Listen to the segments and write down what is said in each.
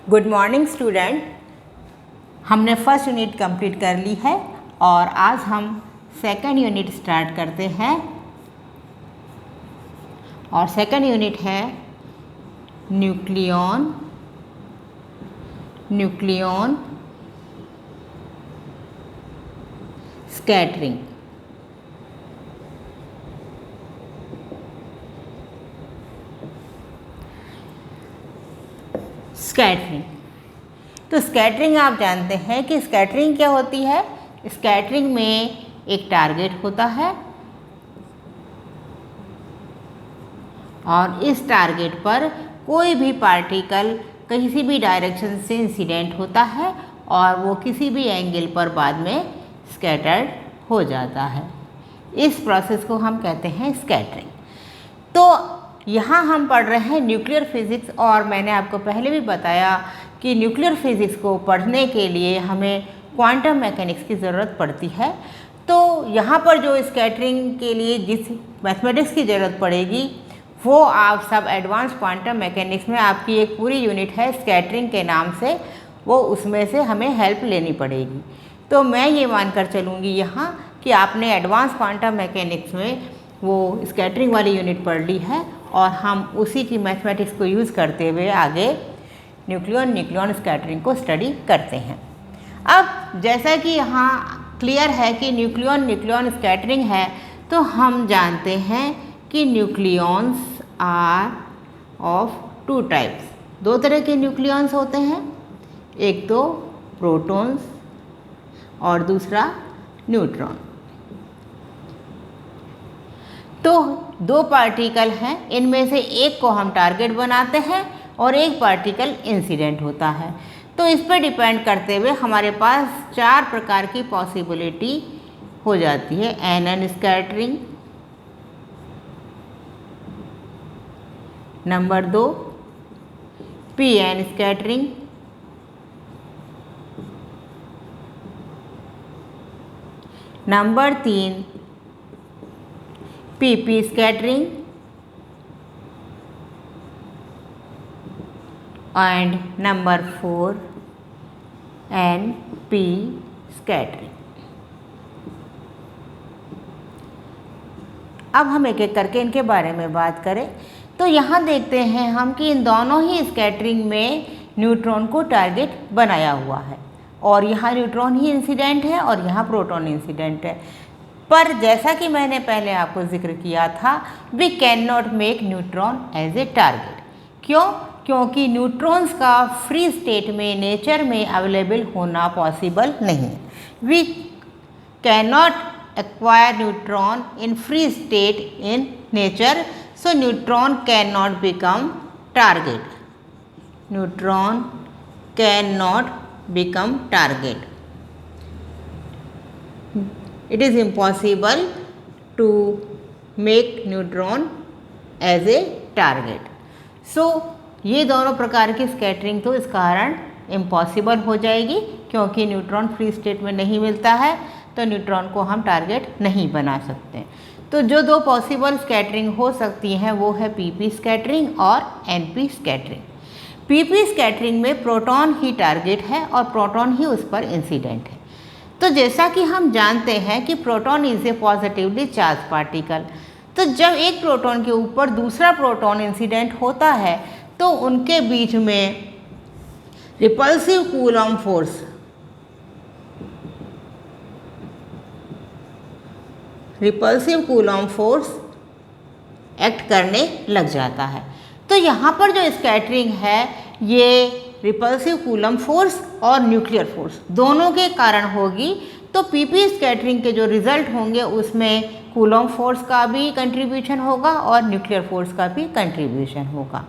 Good morning student. हमने first unit complete कर ली है और आज हम सेकंड यूनिट स्टार्ट करते हैं और सेकंड यूनिट है न्यूक्लियॉन स्कैटरिंग। स्कैटरिंग तो स्कैटरिंग आप जानते हैं कि स्कैटरिंग क्या होती है। स्कैटरिंग में एक टारगेट होता है और इस टारगेट पर कोई भी पार्टिकल किसी भी डायरेक्शन से इंसिडेंट होता है और वो किसी भी एंगल पर बाद में स्कैटर्ड हो जाता है। इस प्रोसेस को हम कहते हैं स्कैटरिंग। तो यहाँ हम पढ़ रहे हैं न्यूक्लियर फिज़िक्स और मैंने आपको पहले भी बताया कि न्यूक्लियर फिज़िक्स को पढ़ने के लिए हमें क्वांटम मैकेनिक्स की ज़रूरत पड़ती है। तो यहाँ पर जो स्कैटरिंग के लिए जिस मैथमेटिक्स की ज़रूरत पड़ेगी वो आप सब एडवांस क्वांटम मैकेनिक्स में आपकी एक पूरी यूनिट है स्कैटरिंग के नाम से, वो उसमें से हमें हेल्प लेनी पड़ेगी। तो मैं ये मानकर चलूँगी यहाँ कि आपने एडवांस क्वांटम मैकेनिक्स में वो स्कैटरिंग वाली यूनिट पढ़ ली है और हम उसी की मैथमेटिक्स को यूज़ करते हुए आगे न्यूक्लियॉन स्कैटरिंग को स्टडी करते हैं। अब जैसा कि यहाँ क्लियर है कि न्यूक्लियॉन स्कैटरिंग है, तो हम जानते हैं कि nucleons are of two types. दो तरह के न्यूक्लियॉन्स होते हैं, एक तो प्रोटॉन्स और दूसरा न्यूट्रॉन। तो दो पार्टिकल हैं, इनमें से एक को हम टारगेट बनाते हैं और एक पार्टिकल इंसिडेंट होता है। तो इस पर डिपेंड करते हुए हमारे पास चार प्रकार की पॉसिबिलिटी हो जाती है। N scattering, number 2 PN scattering, number 3 PP scattering and number 4 NP scattering. अब हम एक एक करके इनके बारे में बात करें तो यहाँ देखते हैं हम कि इन दोनों ही स्कैटरिंग में न्यूट्रॉन को टारगेट बनाया हुआ है और यहाँ न्यूट्रॉन ही इंसिडेंट है और यहाँ प्रोटॉन इंसिडेंट है। पर जैसा कि मैंने पहले आपको जिक्र किया था, we can not make neutron as a target. क्यों? क्योंकि न्यूट्रॉन्स का फ्री स्टेट में नेचर में अवेलेबल होना पॉसिबल नहीं है। We can not acquire neutron in free state in nature, so neutron can not become target. Neutron can not become target. It is impossible to make neutron as a target. So ये दोनों प्रकार की scattering तो इस कारण impossible हो जाएगी क्योंकि न्यूट्रॉन फ्री स्टेट में नहीं मिलता है, तो न्यूट्रॉन को हम टारगेट नहीं बना सकते। तो जो दो पॉसिबल स्कैटरिंग हो सकती हैं वो है पीपी स्कैटरिंग और एनपी स्कैटरिंग। पीपी स्कैटरिंग में प्रोटॉन ही टारगेट है और प्रोटॉन ही उस पर इंसिडेंट है। तो जैसा कि हम जानते हैं कि proton is a positively charge particle, तो जब एक प्रोटॉन के ऊपर दूसरा प्रोटॉन इंसिडेंट होता है तो उनके बीच में रिपल्सिव कूलॉम फोर्स एक्ट करने लग जाता है। तो यहाँ पर जो स्कैटरिंग है ये रिपल्सिव कूलम फोर्स और न्यूक्लियर फोर्स दोनों के कारण होगी। तो पीपी स्कैटरिंग के जो रिजल्ट होंगे उसमें कूलम फोर्स का भी कंट्रीब्यूशन होगा और न्यूक्लियर फोर्स का भी कंट्रीब्यूशन होगा।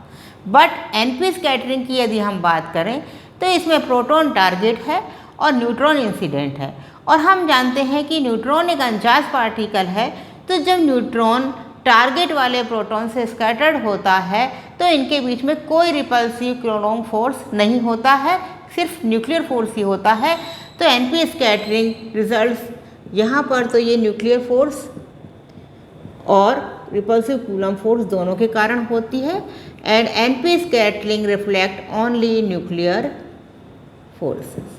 बट एनपी स्कैटरिंग की यदि हम बात करें तो इसमें प्रोटॉन टारगेट है और न्यूट्रॉन इंसिडेंट है। और हम जानते हैं कि न्यूट्रॉन एक अनचार्ज पार्टिकल है, तो जब न्यूट्रॉन टारगेट वाले प्रोटॉन से स्कैटर्ड होता है तो इनके बीच में कोई रिपल्सिव कूलॉम फोर्स नहीं होता है, सिर्फ न्यूक्लियर फोर्स ही होता है। तो एनपी स्कैटरिंग रिजल्ट्स यहाँ पर तो ये न्यूक्लियर फोर्स और रिपल्सिव कूलम्ब फोर्स दोनों के कारण होती है। And NP scattering reflect only nuclear forces.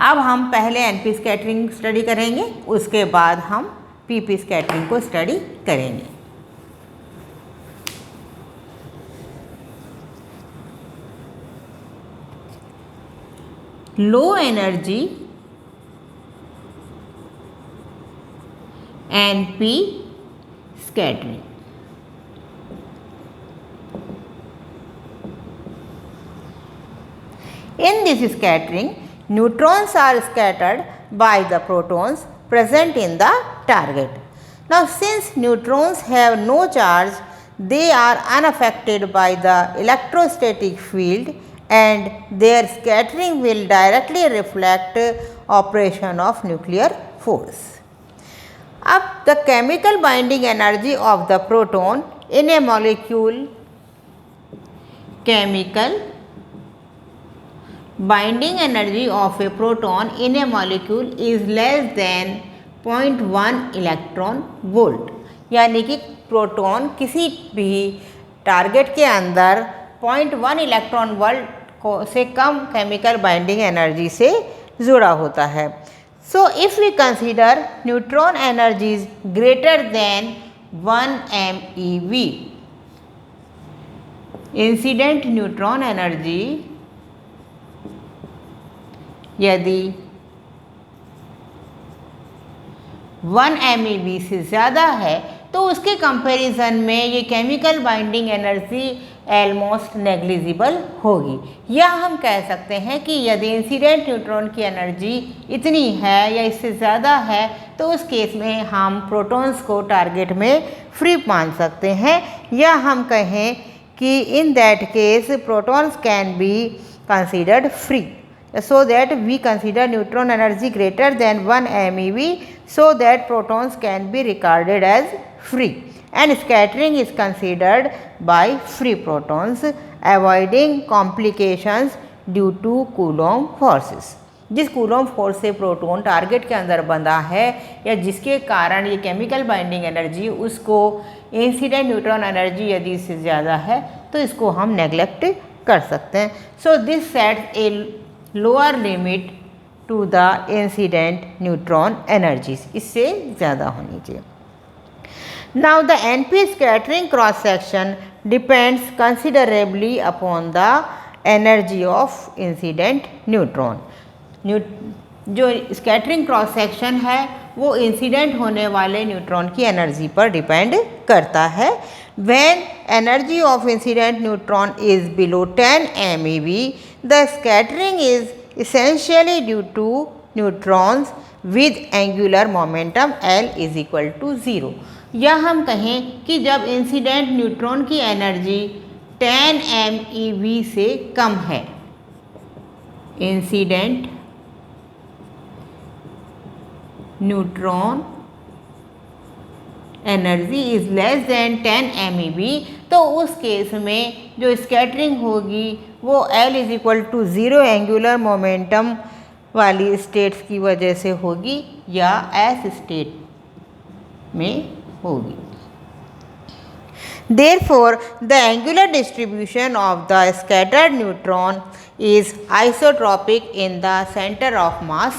अब हम पहले एनपी स्कैटरिंग स्टडी करेंगे, उसके बाद हम पीपी स्कैटरिंग को स्टडी करेंगे। Low energy NP scattering. In this scattering, neutrons are scattered by the protons present in the target. Now, since neutrons have no charge, they are unaffected by the electrostatic field and their scattering will directly reflect operation of nuclear force. अब the chemical binding energy of the proton in a molecule, chemical binding energy of a proton in a molecule is less than 0.1 electron volt. यानी कि proton किसी भी target के अंदर 0.1 electron volt से कम chemical binding energy से जुड़ा होता है। So if we consider neutron energies greater than 1 MeV, incident neutron energy यदि 1 MeV से ज़्यादा है तो उसके कंपैरिजन में ये chemical binding energy almost negligible होगी। या हम कह सकते हैं कि यदि इंसिडेंट न्यूट्रॉन की एनर्जी इतनी है या इससे ज़्यादा है तो उस केस में हम प्रोटॉन्स को टारगेट में फ्री मान सकते हैं, या हम कहें कि in that case protons can be considered free. So that we consider neutron energy greater than 1 MeV so that protons can be regarded as free, and scattering is considered by free protons, avoiding complications due to Coulomb forces. जिस coulomb force से proton target के अंदर बंधा है या जिसके कारण ये केमिकल बाइंडिंग एनर्जी उसको इंसिडेंट न्यूट्रॉन एनर्जी यदि इससे ज़्यादा है तो इसको हम नेग्लेक्ट कर सकते हैं। So this sets a lower limit to the incident neutron energies, इससे ज़्यादा होनी चाहिए। Now the NP scattering cross section depends considerably upon the energy of incident neutron. जो स्कैटरिंग क्रॉस सेक्शन है वो इंसिडेंट होने वाले न्यूट्रॉन की एनर्जी पर डिपेंड करता है। When energy of incident neutron is below 10 MeV, the scattering is essentially due to neutrons with angular momentum L is equal to 0। या हम कहें कि जब इंसिडेंट न्यूट्रॉन की एनर्जी 10 MeV से कम है, incident neutron energy is less than 10 MeV, तो उस केस में जो स्कैटरिंग होगी वो L is equal to 0 angular momentum वाली स्टेट्स की वजह से होगी या S स्टेट में होगी। Therefore, the angular distribution of the scattered neutron is isotropic in the center of mass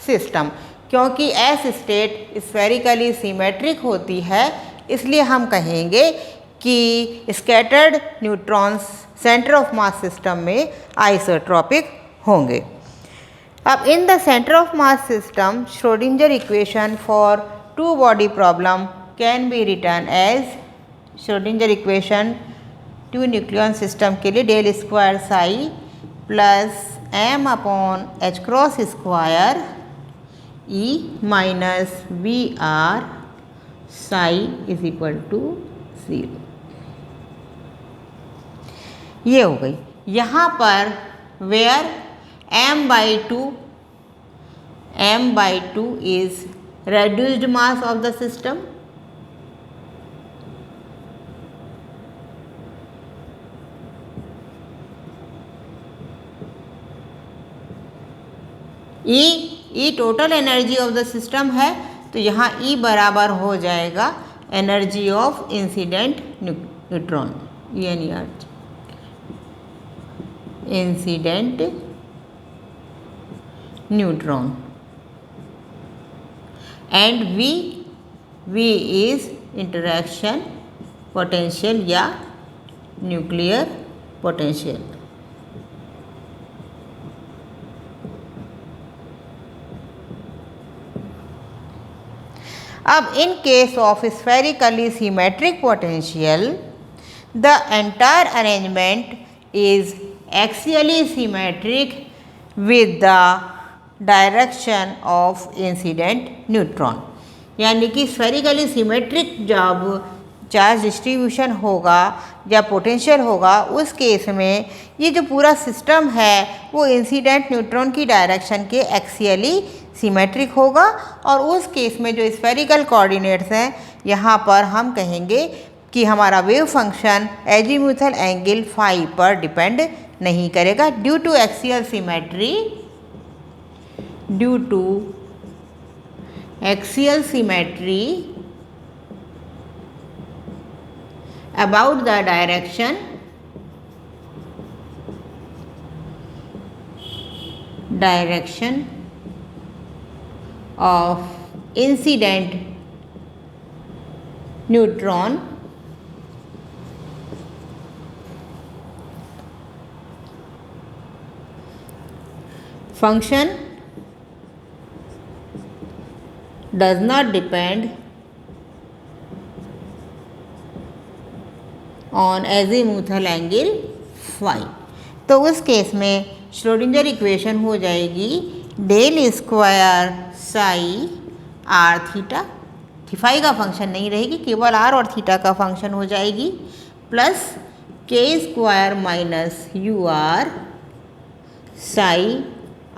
system। क्योंकि S स्टेट स्फेरिकली सिमेट्रिक होती है, इसलिए हम कहेंगे कि scattered neutrons centre of mass system में आइसोट्रॉपिक होंगे। अब in the centre of mass system Schrodinger equation for two body problem can be written as, Schrodinger equation two nucleon system के लिए del square psi plus m upon h cross square E minus V R psi is equal to 0। ये हो गई। यहाँ पर where m/2 is reduced mass of the system, E total energy of the system है, तो यहाँ E बराबर हो जाएगा energy of incident neutron, ENERG, incident neutron, and V is interaction potential या न्यूक्लियर पोटेंशियल। अब in case of spherically symmetric potential, the entire arrangement is axially symmetric with the direction of incident neutron। यानी कि spherically symmetric जब charge distribution होगा या potential होगा, उस case में ये जो पूरा सिस्टम है वो इंसिडेंट न्यूट्रॉन की डायरेक्शन के एक्सियली सिमेट्रिक होगा। और उस केस में जो स्फेरिकल कोऑर्डिनेट्स हैं, यहाँ पर हम कहेंगे कि हमारा wave function azimuthal angle phi पर डिपेंड नहीं करेगा due to axial symmetry, due to axial symmetry about the direction of incident neutron function does not depend on azimuthal angle phi. तो उस केस में श्रोडिंगर इक्वेशन हो जाएगी del square psi are theta, phi का function नहीं रहेगी, केवल are और थीटा का फंक्शन हो जाएगी, प्लस के square minus you R psi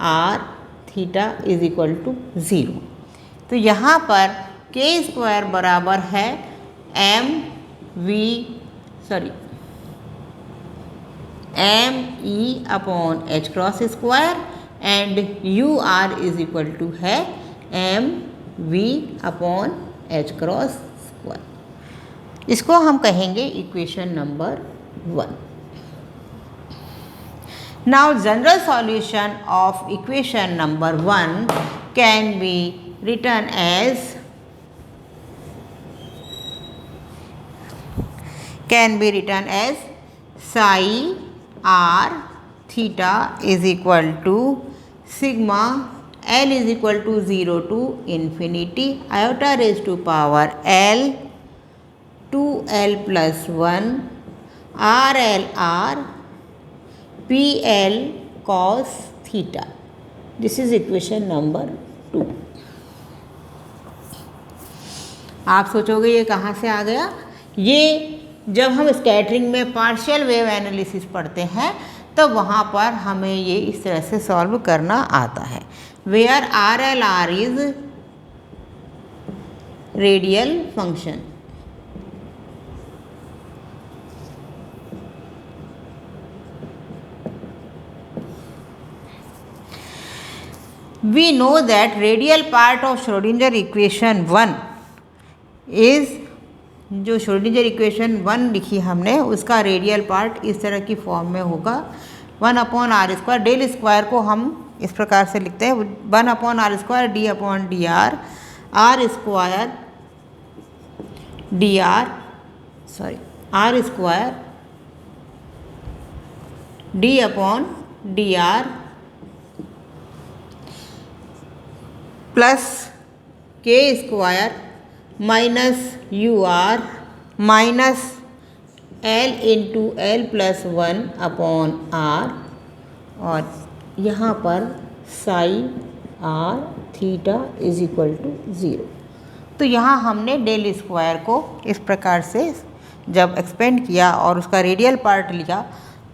are theta is equal to 0। तो यहाँ पर के स्क्वायर बराबर है m e upon h cross square and U R is equal to है m v upon h cross square. इसको हम कहेंगे equation number 1। Now general solution of equation number 1 can be written as psi r theta is equal to sigma L is equal to 0 to infinity iota raised to power L 2L plus 1 RL R PL cos theta। This is equation number 2। आप सोचोगे ये कहाँ से आ गया? ये जब हम scattering में पार्शियल वेव एनालिसिस पढ़ते हैं तो वहाँ पर हमें ये इस तरह से सॉल्व करना आता है, where R L R is radial function. We know that radial part of Schrodinger equation 1 is, जो श्रोडिंगर इक्वेशन 1 लिखी हमने उसका रेडियल पार्ट इस तरह की फॉर्म में होगा 1 upon r square. Del square को हम इस प्रकार से लिखते हैं 1 upon r square d upon D r, r square d r r square d upon D r plus के square minus you are minus L into L plus 1 upon r, और यहाँ पर psi are theta is equal to 0। तो यहाँ हमने del square को इस प्रकार से जब एक्सपेंड किया और उसका रेडियल पार्ट लिया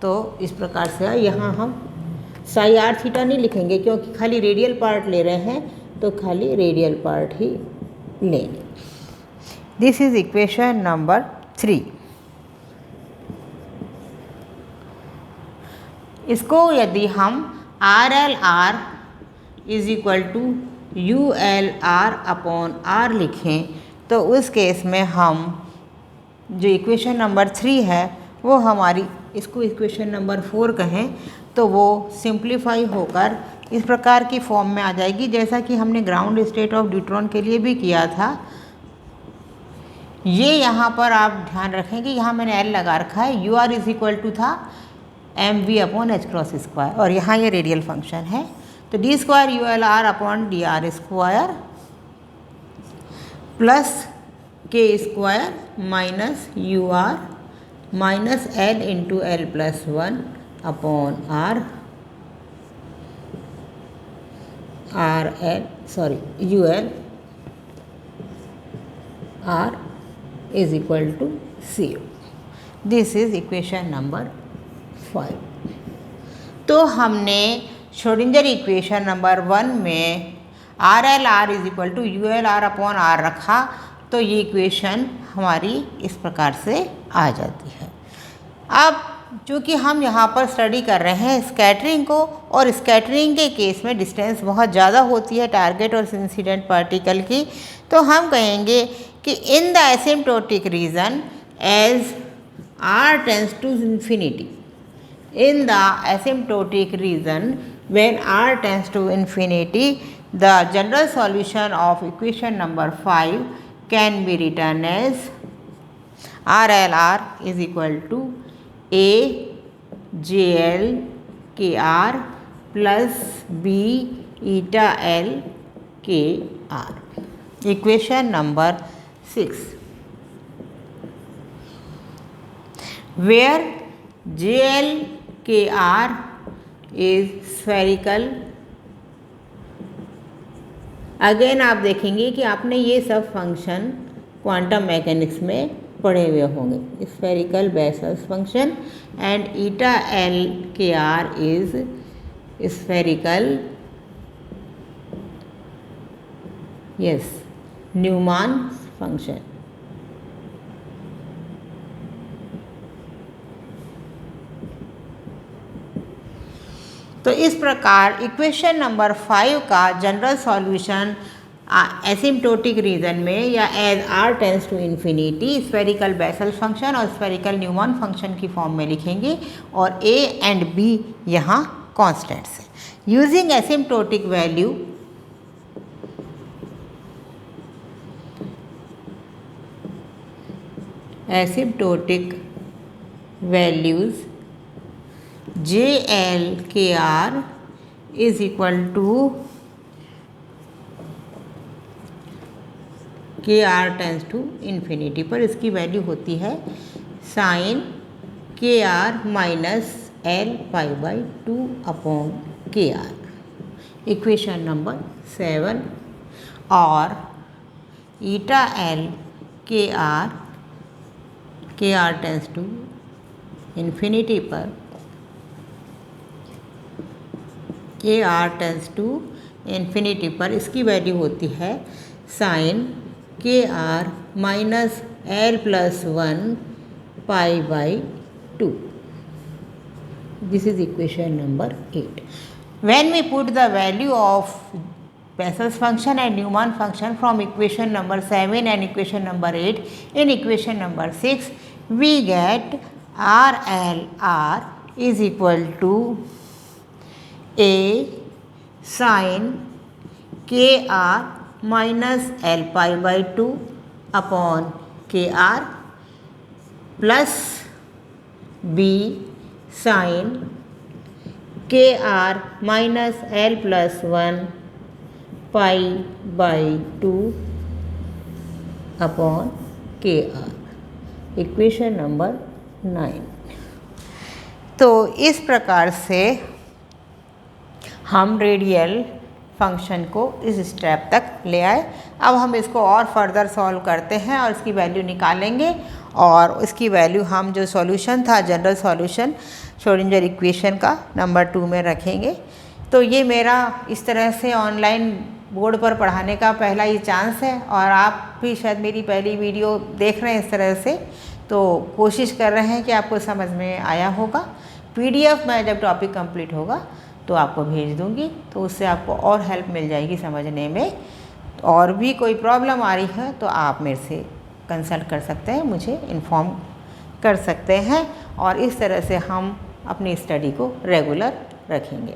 तो इस प्रकार से यहाँ हम साई आर थीटा नहीं लिखेंगे क्योंकि खाली रेडियल पार्ट ले रहे हैं, तो खाली रेडियल पार्ट ही लेंगे। This is equation number 3। इसको यदि हम R L R is equal to U L R upon R लिखें तो उस केस में हम जो इक्वेशन नंबर 3 है वो हमारी, इसको इक्वेशन नंबर 4 कहें, तो वो सिंप्लीफाई होकर इस प्रकार की फॉर्म में आ जाएगी जैसा कि हमने ग्राउंड स्टेट ऑफ ड्यूट्रॉन के लिए भी किया था। ये यहाँ पर आप ध्यान रखें कि यहाँ मैंने एल लगा रखा है, U R is equal to था M V upon H cross square, और यहाँ ये रेडियल फंक्शन है, तो D square U L R upon D R square plus के square minus you are minus L into L plus 1 upon R U L R is equal to 0. This is equation number 5. तो हमने Schrodinger equation number 1 में R L R is equal to U L R upon R रखा, तो ये equation हमारी इस प्रकार से आ जाती है। अब चूँकि हम यहाँ पर स्टडी कर रहे हैं स्कैटरिंग को, और स्कैटरिंग के केस में डिस्टेंस बहुत ज़्यादा होती है टारगेट और इंसिडेंट पार्टिकल की, तो हम कहेंगे कि in the asymptotic region as r tends to infinity, in the asymptotic region when r tends to infinity, the general solution of equation number 5 can be written as R L R is equal to A J L K R plus B eta L K R. Equation number 6 where JL KR is spherical। Again आप देखेंगे कि आपने ये सब function quantum mechanics में पढ़े हुए होंगे, spherical Bessel's function, and eta L K R is spherical Neumann function. तो इस प्रकार इक्वेशन नंबर 5 का जनरल सॉल्यूशन एसिम्प्टोटिक रीजन में या as R tends to infinity spherical Bessel function और स्फेरिकल न्यूमान फंक्शन की फॉर्म में लिखेंगे, और ए एंड बी यहाँ कॉन्स्टेंट्स है। Using asymptotic value asymptotic values JL KR is equal to KR tends to infinity पर इसकी वैल्यू होती है sine KR minus L pi by 2 upon KR। Equation number 7 और eta L K R tends to infinity पर इसकी value होती है sine KR minus L plus 1 pi by 2। This is equation number 8। When we put the value of Bessel's function and Newman function from equation number 7 and equation number 8 in equation number 6, we get RLR is equal to A sin KR minus L pi by 2 upon KR plus B sin KR minus L plus 1 pi by 2 upon KR। Equation number 9। तो इस प्रकार से हम radial function को इस step तक ले आए। अब हम इसको और फर्दर सॉल्व करते हैं और इसकी वैल्यू निकालेंगे, और इसकी वैल्यू हम जो सॉल्यूशन था जनरल सॉल्यूशन श्रोडिंगर इक्वेशन का नंबर 2 में रखेंगे। तो ये मेरा इस तरह से ऑनलाइन बोर्ड पर पढ़ाने का पहला ही चांस है, और आप भी शायद मेरी पहली वीडियो देख रहे हैं इस तरह से, तो कोशिश कर रहे हैं कि आपको समझ में आया होगा। PDF में जब टॉपिक कंप्लीट होगा तो आपको भेज दूंगी, तो उससे आपको और हेल्प मिल जाएगी समझने में। और भी कोई प्रॉब्लम आ रही है तो आप मेरे से कंसल्ट कर सकते हैं, मुझे इन्फॉर्म कर सकते हैं और इस तरह से हम अपनी स्टडी को रेगुलर रखेंगे।